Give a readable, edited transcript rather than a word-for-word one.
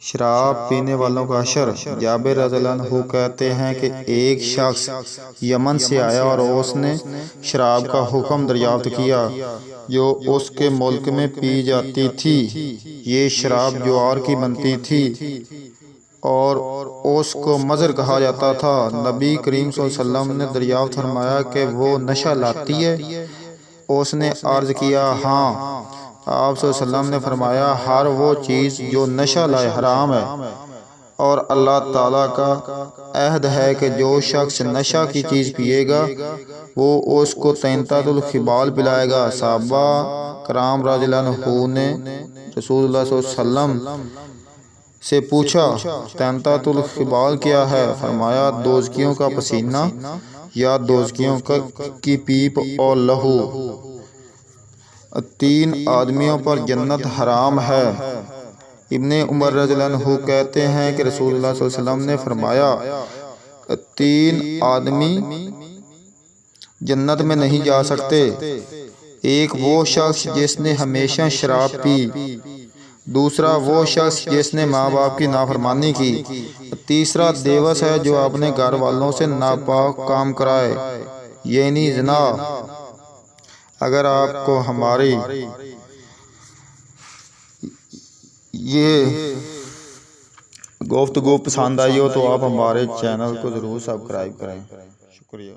شراب پینے والوں کا حشر۔ جابر رضی اللہ عنہ کہتے ہیں کہ ایک شخص یمن سے آیا اور اس نے شراب کا حکم دریافت کیا جو اس کے ملک میں پی جاتی تھی۔ یہ شراب جوار کی بنتی تھی اور اس کو مضر کہا جاتا تھا۔ نبی کریم صلی اللہ علیہ وسلم نے دریافت فرمایا کہ وہ نشہ لاتی ہے؟ اس نے عرض کیا ہاں۔ آپ صلی اللہ علیہ وسلم نے فرمایا ہر وہ چیز جو نشہ لائے حرام ہے، اور اللہ تعالیٰ کا عہد ہے کہ جو شخص نشہ کی چیز پیے گا وہ اس کو تینتات الخبال پلائے گا۔ صحابہ کرام رضی اللہ عنہ نے رسول اللہ صلی اللہ علیہ وسلم سے پوچھا تینتات الخبال کیا ہے؟ فرمایا دوزکیوں کا پسینہ یا دوزکیوں کی پیپ اور لہو۔ تین آدمیوں پر جنت حرام ہے۔ ابن عمر رضی اللہ عنہ کہتے ہیں کہ رسول اللہ صلی اللہ علیہ وسلم نے فرمایا تین آدمی جنت میں نہیں جا سکتے، ایک وہ شخص جس نے ہمیشہ شراب پی، دوسرا وہ شخص جس نے ماں باپ کی نافرمانی کی، تیسرا دیوس ہے جو اپنے گھر والوں سے ناپاک کام کرائے یعنی زنا۔ اگر آپ کو ہماری یہ گفتگو پسند آئی ہو تو آپ ہمارے چینل کو ضرور سبسکرائب کریں۔ شکریہ۔